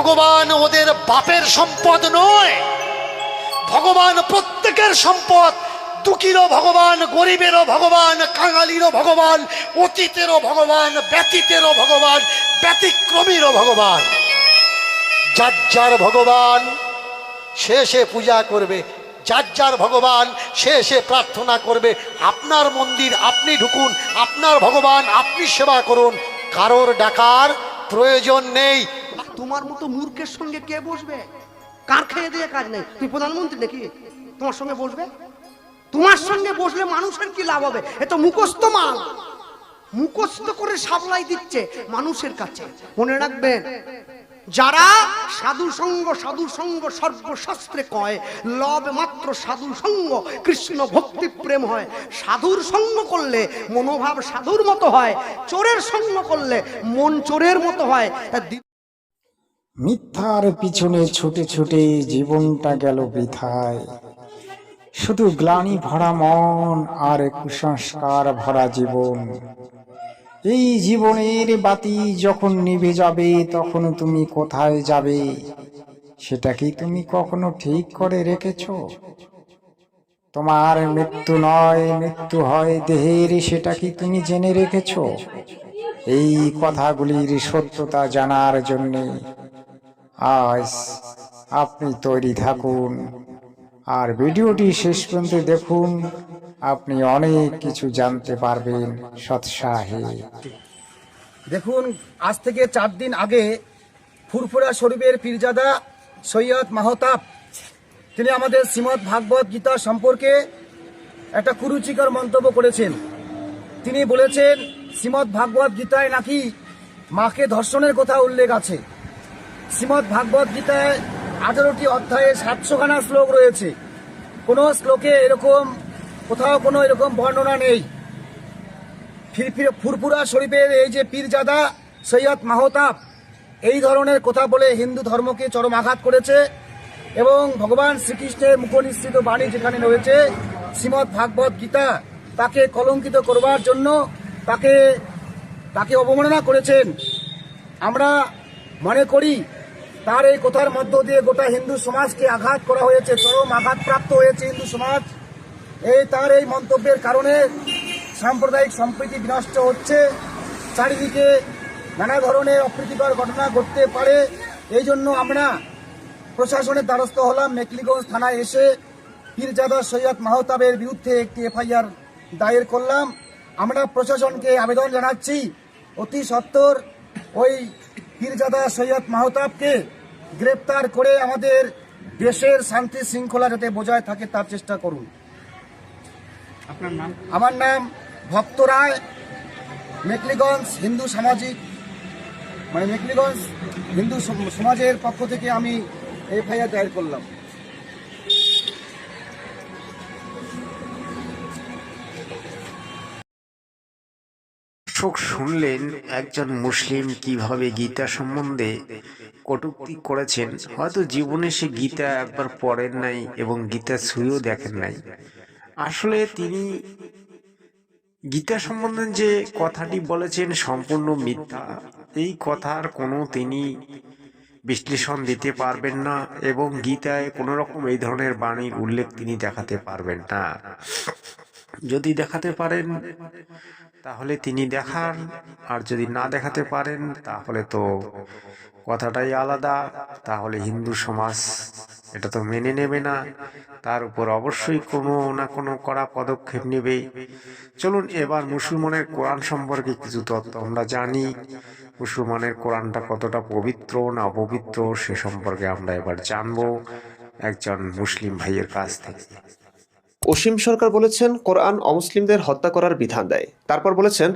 ভগবান ওদের বাপের সম্পদ নয়, ভগবান প্রত্যেকের সম্পদ। দুঃখীরও ভগবান, গরিবেরও ভগবান, কাঙালিরও ভগবান, অতীতেরও ভগবান, ব্যতীতেরও ভগবান, ব্যতিক্রমীরও ভগবান। যার যার ভগবান সে সে পূজা করবে, যার যার ভগবান সে সে প্রার্থনা করবে। আপনার মন্দির আপনি ঢুকুন, আপনার ভগবান আপনি সেবা করুন, কারোর ডাকার প্রয়োজন নেই। তোমার মতো মূর্খের সঙ্গে কে বসবে? কার খেয়ে দিয়ে কাজ নেই, তুই প্রধানমন্ত্রী নাকি তোমার সঙ্গে বসবে? তোমার সঙ্গে বসলে মানুষের কি লাভ হবে? এ তো মুখস্থ মাল, মুখস্থ করে সাপ্লাই দিচ্ছে মানুষের কাছে। মনে রাখবেন, যারা সাধু সঙ্গ সর্বশাস্ত্রে কয়, লব মাত্র সাধু সঙ্গ কৃষ্ণ ভক্তি প্রেম হয়। সাধুর সঙ্গ করলে মনোভাব সাধুর মতো হয়, চোরের সঙ্গ করলে মন চোরের মতো হয়। মিথ্যার পিছনে ছুটে ছুটে জীবনটা গেল বৃথায়, শুধু গ্লানি ভরা মন আর কুসংস্কার ভরা জীবন। এই জীবনের বাতি যখন নিভে যাবে তখন তুমি কোথায় যাবে সেটা কি তুমি কখনো ঠিক করে রেখেছো? তোমার মৃত্যু নয়, মৃত্যু হয় দেহের, সেটা কি তুমি জেনে রেখেছো? এই কথাগুলির সত্যতা জানার জন্যে আজ আপনি তৈরি থাকুন আর ভিডিওটি শেষ পর্যন্ত দেখুন, আপনি অনেক কিছু জানতে পারবেন সৎসাহে। দেখুন, আজ থেকে 4 দিন আগে ফুরফুরা শরীফের পীরজাদা সৈয়দ মাহতাব তিনি আমাদের শ্রীমদ্ ভাগবত গীতা সম্পর্কে একটা কুরুচিকর মন্তব্য করেছেন। তিনি বলেছেন শ্রীমদ্ ভাগবত গীতায় নাকি মাকে ধর্ষণের কথা উল্লেখ আছে। শ্রীমদ্ ভাগবত গীতায় 18টি অধ্যায়ে 700খানা শ্লোক রয়েছে। কোনো শ্লোকে এরকম কোথাও কোনো এরকম বর্ণনা নেই। ফুরফুরা শরীফের এই যে পীরজাদা সৈয়দ মাহতাব এই ধরনের কথা বলে হিন্দু ধর্মকে চরম আঘাত করেছে এবং ভগবান শ্রীকৃষ্ণের মুখনিসৃত বাণী যেখানে রয়েছে শ্রীমদ্ ভাগবত গীতা, তাকে কলঙ্কিত করবার জন্য তাকে অবমাননা করেছেন। আমরা মনে করি তার এই কথার মধ্য দিয়ে গোটা হিন্দু সমাজকে আঘাত করা হয়েছে, চরম আঘাতপ্রাপ্ত হয়েছে হিন্দু সমাজ। তার এই মন্তব্যের কারণে সাম্প্রদায়িক সম্প্রীতি বিনষ্ট হচ্ছে, চারিদিকে নানা ধরনের অপ্রীতিকর ঘটনা ঘটতে পারে। এই জন্য আমরা প্রশাসনের দ্বারস্থ হলাম, মেকলিগঞ্জ থানায় এসে পীরজাদা সৈয়দ মাহতাবের বিরুদ্ধে একটি এফআইআর দায়ের করলাম। আমরা প্রশাসনকে আবেদন জানাচ্ছি অতি সত্বর ওই পীরজাদা সৈয়দ মাহতাবকে গ্রেপ্তার করে আমাদের দেশের শান্তি শৃঙ্খলা যাতে বজায় থাকে তার চেষ্টা করুন। আপনার নাম? আমার নাম ভক্ত রায়, মেকলিগঞ্জ হিন্দু সামাজিক মেকলিগঞ্জ হিন্দু সমাজের পক্ষ থেকে আমি এফআইআর দায়ের করলাম। শুনলেন একজন মুসলিম কিভাবে গীতা সম্বন্ধে কটূক্তি করেছেন। হয়তো জীবনে সে গীতা একবার পড়েন নাই এবং গীতা ছুঁয়েও দেখেন নাই। আসলে তিনি গীতা সম্বন্ধে যে কথাটি বলেছেন সম্পূর্ণ মিথ্যা। এই কথার কোনো তিনি বিশ্লেষণ দিতে পারবেন না এবং গীতায় কোনো রকম এই ধরনের বাণীর উল্লেখ তিনি দেখাতে পারবেন না। যদি দেখাতে পারেন তাহলে তিনি দেখান, আর যদি না দেখাতে পারেন তাহলে তো কথাটাই আলাদা। তাহলে হিন্দু সমাজ এটা তো মেনে নেবে না, তার উপর অবশ্যই কোনো না কোনো কড়া পদক্ষেপ নেবে। চলুন এবার মুসলমানের কোরআন সম্পর্কে কিছু তথ্য আমরা জানি। মুসলমানের কোরআনটা কতটা পবিত্র না অপবিত্র সে সম্পর্কে আমরা এবার জানবো একজন মুসলিম ভাইয়ের কাছ থেকে। অসীম সরকার বলেছেন কোরআন অমুসলিমদের হত্যা করার বিধান দেয়। তারপর বলেছেন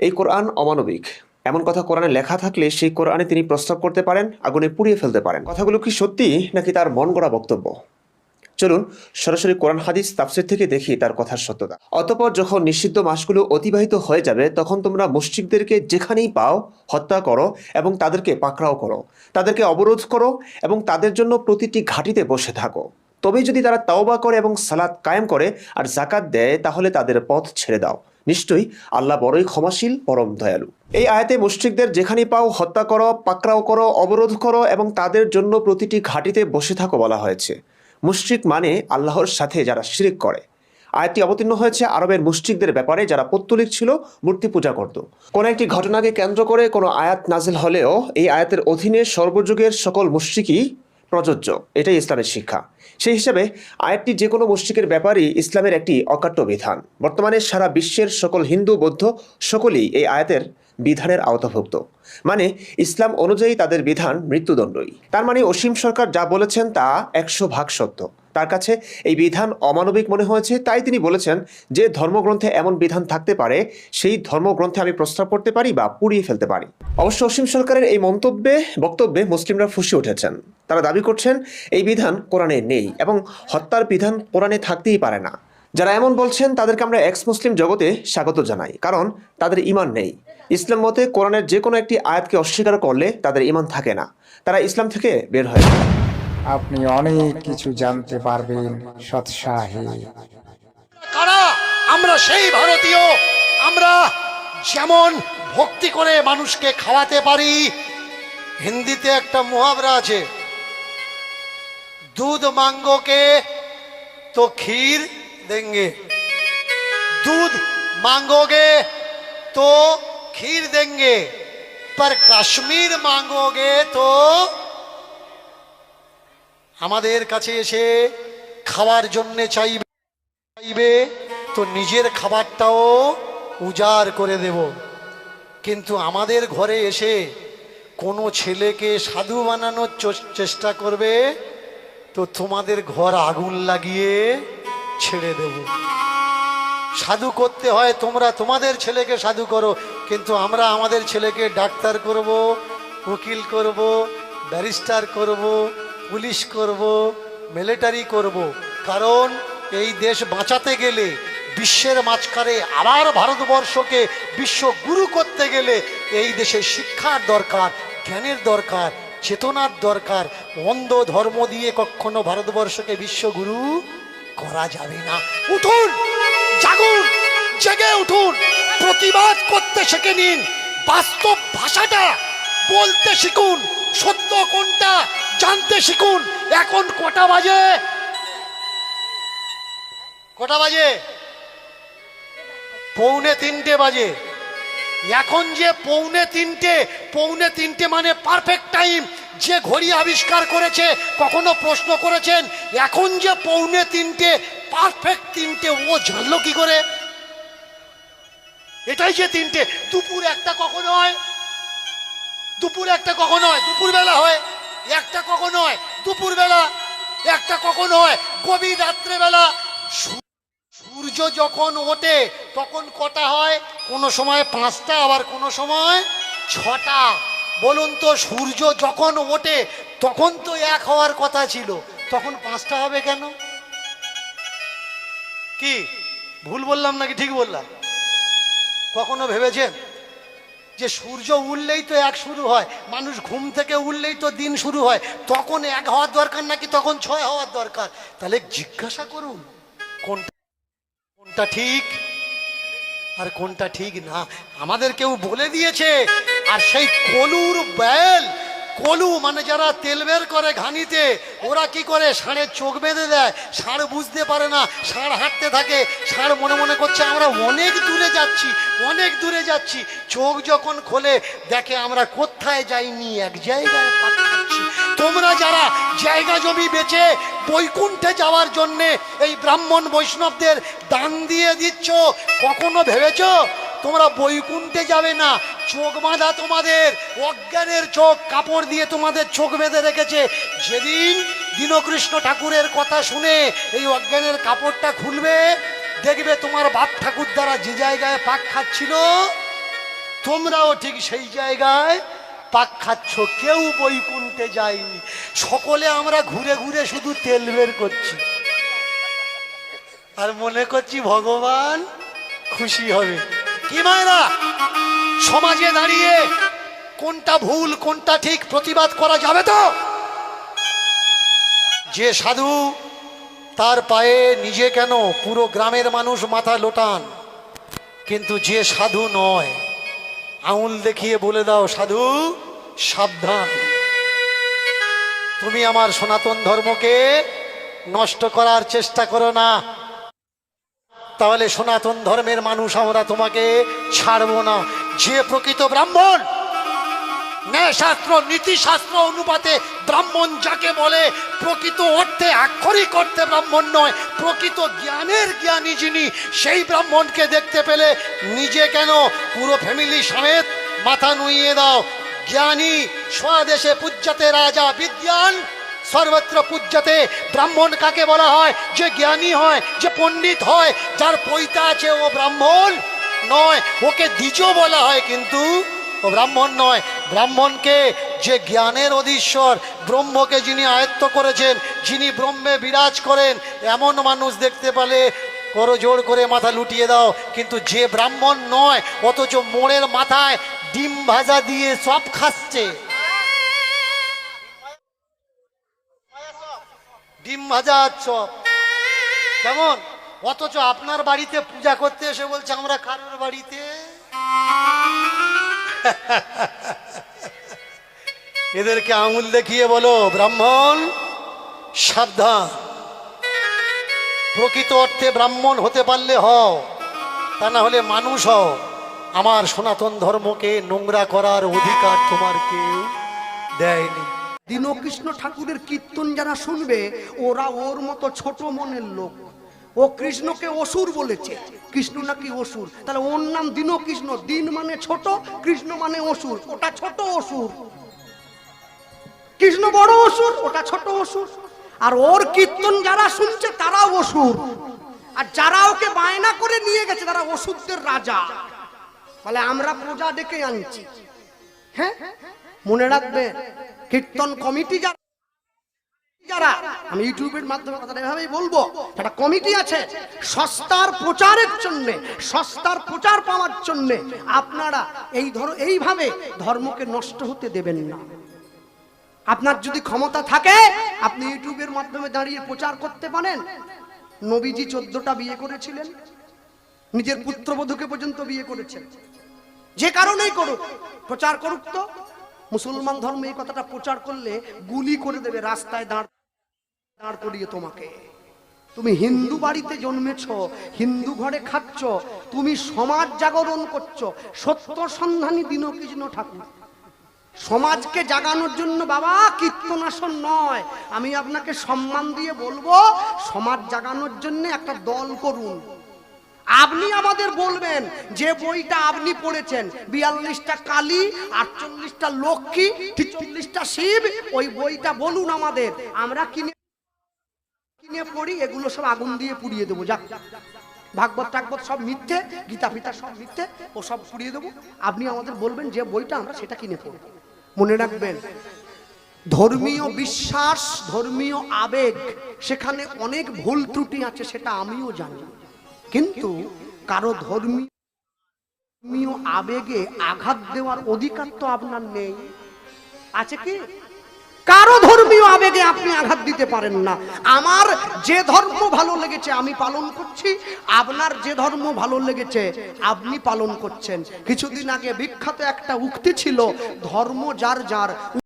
এই কোরআন অমানবিক। এমন কথা কোরআনে লেখা থাকলে সেই কোরআনে তিনি প্রস্তাব করতে পারেন, আগুনে পুড়িয়ে ফেলতে পারেন। কথাগুলো কি সত্যি নাকি তার মন গড়া বক্তব্য? চলুন সরাসরি কোরআন হাদিস তাফসীর থেকে দেখি তার কথার সত্যতা। অতঃপর যখন নিষিদ্ধ মাসগুলো অতিবাহিত হয়ে যাবে তখন তোমরা মুশরিকদেরকে যেখানেই পাও হত্যা করো এবং তাদেরকে পাকড়াও করো, তাদেরকে অবরোধ করো এবং তাদের জন্য প্রতিটি ঘাঁটিতে বসে থাকো। তবেই যদি তারা তাওবা করে এবং সালাত কায়েম করে আর যাকাত দেয় তাহলে তাদের পথ ছেড়ে দাও। নিশ্চয়ই আল্লাহ বড়ই ক্ষমাশীল, পরম দয়ালু। এই আয়াতে মুশরিকদের যেখানে পাও হত্যা করো, পাকড়াও করো, অবরোধ করো এবং তাদের জন্য প্রতিটি ঘাঁটিতে বসে থাকো বলা হয়েছে। মুশরিক মানে আল্লাহর সাথে যারা শিরক করে। আয়াতটি অবতীর্ণ হয়েছে আরবের মুশরিকদের ব্যাপারে, যারা পৌত্তলিক ছিল, মূর্তি পূজা করত। কোনো একটি ঘটনাকে কেন্দ্র করে কোনো আয়াত নাজিল হলেও এই আয়াতের অধীনে সর্বযুগের সকল মুশরিকই প্রযোজ্য। এটাই ইসলামের শিক্ষা। সেই হিসাবে আয়াতটি যে কোনো মুশরিকের ব্যাপারই ইসলামের একটি অকাট্য বিধান। বর্তমানে সারা বিশ্বের সকল হিন্দু, বৌদ্ধ সকলেই এই আয়াতের বিধানের আওতাভুক্ত। মানে ইসলাম অনুযায়ী তাদের বিধান মৃত্যুদণ্ডই। তার মানে অসীম সরকার যা বলেছেন তা 100% সত্য। তার কাছে এই বিধান অমানবিক মনে হয়েছে, তাই তিনি বলেছেন যে ধর্মগ্রন্থে এমন বিধান থাকতে পারে সেই ধর্মগ্রন্থে আমি প্রস্তাব করতে পারি বা পুড়িয়ে ফেলতে পারি। অবশ্য অসীম সরকারের এই বক্তব্যে মুসলিমরা ফুঁসে উঠেছেন। তারা দাবি করছেন এই বিধান কোরআনে নেই এবং হত্যার বিধান কোরআনে থাকতেই পারে না। যারা এমন বলছেন তাদেরকে আমরা এক্স মুসলিম জগতে স্বাগত জানাই, কারণ তাদের ঈমান নেই। ইসলাম মতে কোরআনের যে কোনো একটি আয়াতকে অস্বীকার করলে তাদের ঈমান থাকে না, তারা ইসলাম থেকে বের হয়ে যায়। আপনি অনেক কিছু জানতে পারবেন সৎ সাহেব। কারা? আমরা সেই ভারতীয়, আমরা যেমন ভক্তি করে মানুষকে খাওয়াতে পারি। হিন্দিতে একটা মুহাবরা আছে, दूध मांगोगे तो खीर देंगे, दूध मांगोगे तो खीर देंगे, पर कश्मीर मांगोगे तो আমাদের কাছে এসে খাওয়ার জন্য চাইবে তো নিজের খাবারটাও উজাড় করে দেব। কিন্তু আমাদের ঘরে এসে কোনো ছেলেকে সাধু বানানোর চেষ্টা করবে তো তোমাদের ঘর আগুন লাগিয়ে ছেড়ে দেব। সাধু করতে হয় তোমরা তোমাদের ছেলেকে সাধু করো, কিন্তু আমরা আমাদের ছেলেকে ডাক্তার করব, উকিল করব, ব্যারিস্টার করব, পুলিশ করব, মিলিটারি করব। কারণ এই দেশ বাঁচাতে গেলে, বিশ্বের মাঝখানে আবার ভারতবর্ষকে বিশ্বগুরু করতে গেলে এই দেশে শিক্ষার দরকার, জ্ঞানের দরকার, চেতনার দরকার। অন্ধ ধর্ম দিয়ে কখনো ভারতবর্ষকে বিশ্বগুরু করা যাবে না। উঠুন, জাগুন, জেগে উঠুন, প্রতিবাদ করতে শিখে নিন, বাস্তব ভাষাটা বলতে শিখুন, সত্য কোনটা জানতে শিখুন। এখন কটা বাজে? কটা বাজে? 2:45 বাজে। এখন যে 2:45 মানে পারফেক্ট টাইম। যে ঘড়ি আবিষ্কার করেছে কখনো প্রশ্ন করেছেন এখন যে 2:45 পারফেক্ট 3টে, ও জানলো কি করে? এটাই যে 3টে। দুপুর 1টা কখন হয়? দুপুর 1টা কখন হয়? দুপুর বেলা হয়। 1টা কখন হয়? দুপুর বেলা। 1টা কখন হয়? গভীর রাত্রে বেলা। সূর্য যখন ওঠে তখন কটা হয়? কোনো সময় 5টা, আবার কোনো সময় 6টা। বলুন তো, সূর্য যখন ওঠে তখন তো 1 হওয়ার কথা ছিল, তখন 5টা হবে কেন? কি ভুল বললাম নাকি ঠিক বললাম? কখনো ভেবেছেন যে সূর্য উঠলেই তো 1 শুরু হয়, মানুষ ঘুম থেকে উঠলেই তো দিন শুরু হয়, তখন 1 হওয়ার দরকার নাকি তখন 6 হওয়ার দরকার? তাহলে জিজ্ঞাসা করুন কোনটা ঠিক আর কোনটা ঠিক না। আমাদের কেউ বলে দিয়েছে। আর সেই কলুর বেল, কলু মানে যারা তেল বের করে ঘানিতে, ওরা কি করে? ষাঁড়ের চোখ বেঁধে দেয়। ষাঁড় বুঝতে পারে না, ষাঁড় হাঁটতে থাকে, ষাঁড় মনে মনে করছে আমরা অনেক দূরে যাচ্ছি, অনেক দূরে যাচ্ছি। চোখ যখন খোলে দেখে আমরা কোথায় যাইনি, এক জায়গায় পাক খাচ্ছি। তোমরা যারা জায়গা জমি বেচে বৈকুণ্ঠে যাওয়ার জন্যে এই ব্রাহ্মণ বৈষ্ণবদের দান দিয়ে দিচ্ছ, কখনো ভেবেছ তোমরা বৈকুণ্ঠে যাবে না? চোখ বাঁধা তোমাদের, অজ্ঞানের চোখ, কাপড় দিয়ে তোমাদের চোখ বেঁধে রেখেছে। যেদিন দীনকৃষ্ণ ঠাকুরের কথা শুনে এই অজ্ঞানের কাপড়টা খুলবে, দেখবে তোমার বাপ ঠাকুর দ্বারা যে জায়গায় পাক খাচ্ছিল তোমরাও ঠিক সেই জায়গায় পাক খাচ্ছ। কেউ বৈকুণ্ঠে যায়নি। সকলে আমরা ঘুরে ঘুরে শুধু তেল বের করছি আর মনে করছি ভগবান খুশি হবে। কি মায়েরা, সমাজে দাঁড়িয়ে কোনটা ভুল কোনটা ঠিক প্রতিবাদ করা যাবে তো? যে সাধু তার পায়ে নিজে কেন পুরো গ্রামের মানুষ মাথা লোটান, কিন্তু যে সাধু নয়, আঙুল দেখিয়ে বলে দাও সাধু সাবধান, তুমি আমার সনাতন ধর্মকে নষ্ট করার চেষ্টা করো না, তাহলে সনাতন ধর্মের মানুষ আমরা তোমাকে ছাড়বো না। যে প্রকৃত ব্রাহ্মণ, ন্যায়শাস্ত্র নীতিশাস্ত্র অনুপাতে ব্রাহ্মণ যাকে বলে, প্রকৃত অর্থে আক্ষরিক অর্থে ব্রাহ্মণ নয়, প্রকৃত জ্ঞানের জ্ঞানী যিনি, সেই ব্রাহ্মণকে দেখতে পেলে নিজে কেন পুরো ফ্যামিলি সমেত মাথা নুইয়ে দাও। জ্ঞানী স্বদেশে পূজ্যতে রাজা বিদ্যান সর্বত্র পূজ্যতে। ব্রাহ্মণ কাকে বলা হয়? যে জ্ঞানী হয়, যে পণ্ডিত হয়, যার পৈতা আছে ও ব্রাহ্মণ নয়, ওকে দ্বিজ বলা হয়, কিন্তু ও ব্রাহ্মণ নয়। ব্রাহ্মণকে যে জ্ঞানের অধীশ্বর, ব্রহ্মকে যিনি আয়ত্ত করেছেন, যিনি ব্রহ্মে বিরাজ করেন, এমন মানুষ দেখতে পেলে করো জোর করে মাথা লুটিয়ে দাও। কিন্তু যে ব্রাহ্মণ নয়, অথচ মোড়ের মাথায় ডিম ভাজা দিয়ে সব খাচ্ছে, ডিম ভাজা চপ কেমন, অথচ আপনার বাড়িতে পূজা করতে এসে বলছে আমরা কারোর বাড়িতে। এদেরকে আঙুল দেখিয়ে বলো ব্রাহ্মণ সাবধান, প্রকৃত অর্থে ব্রাহ্মণ হতে পারলে হও, তা না হলে মানুষ হও। আমার সনাতন ধর্মকে নোংরা করার অধিকার তোমার কেউ দেয়নি। দীনকৃষ্ণ ঠাকুরের কীর্তন যারা শুনবে, ওরা ওর মতো ছোট মনের লোক। ও কৃষ্ণকে অসুর বলেছে, কৃষ্ণ নাকি অসুর, তাহলে ওর নাম দীনকৃষ্ণ। দিন মানে ছোট, কৃষ্ণ মানে অসুর, ওটা ছোট অসুর। কৃষ্ণ বড় অসুর, ওটা ছোট অসুর। আর ওর কীর্তন যারা শুনছে তারাও অসুর, আর যারা ওকে বায়না করে নিয়ে গেছে তারা অসুরদের রাজা। বলে আমরা পূজা ডেকে আনছি। হ্যাঁ, মনে রাখবে, কীর্তন কমিটি যারা, আমি ইউটিউবের মাধ্যমে কথাটা এভাবেই বলবো, একটা কমিটি আছে সস্তার প্রচারের জন্য, সস্তার প্রচার পাওয়ার জন্য আপনারা এইভাবে ধর্মকে নষ্ট হতে দেবেন না। আপনার যদি ক্ষমতা থাকে, আপনি ইউটিউবের মাধ্যমে দাঁড়িয়ে প্রচার করতে পারেন। নবীজি 14টা বিয়ে করেছিলেন, নিজের পুত্রবধূকে পর্যন্ত বিয়ে করেছেন। যে কারণেই করুক, প্রচার করুক। তো মুসলমান ধর্মে এই কথাটা প্রচার করলে গুলি করে দেবে, রাস্তায় দাঁড় করিয়ে তোমাকে। তুমি হিন্দু বাড়িতে জন্মেছ, হিন্দু ঘরে খাচ্ছ, তুমি সমাজ জাগরণ করছো। সত্য সন্ধানী দীনকৃষ্ণ ঠাকুর সমাজকে জাগানোর জন্য বাবা কীর্তনাসন নয়। আমি আপনাকে সম্মান দিয়ে বলবো, সমাজ জাগানোর জন্য একটা দল করুন। আপনি আমাদের বলবেন যে বইটা আপনি পড়েছেন, 42টা কালী, 48টা লক্ষ্মী, 43টা শিব, ওই বইটা বলুন আমাদের, আমরা কিনে পড়ি, এগুলো সব আগুন দিয়ে পুড়িয়ে দেবো। যাক, ভাগবত টাগবত সব মিথ্যে, গীতা ফিতা সব মিথ্যে, ও সব পুড়িয়ে দেবো। আপনি আমাদের বলবেন যে বইটা, আমরা সেটা কিনে পড়ব। মনে রাখবেন, ধর্মীয় বিশ্বাস, ধর্মীয় আবেগ, সেখানে অনেক ভুল ত্রুটি আছে, সেটা আমিও জানি। কিন্তু কারো ধর্মীয় আবেগে আঘাত দেওয়ার অধিকার তো আপনার নেই, আছে কি? কারো ধর্মীয় আবেগে আপনি আঘাত দিতে পারেন না। আমার যে ধর্ম ভালো লেগেছে আমি পালন করছি, আপনার যে ধর্ম ভালো লেগেছে আপনি পালন করছেন। কিছুদিন আগে বিখ্যাত একটা উক্তি ছিল, ধর্ম যার যার।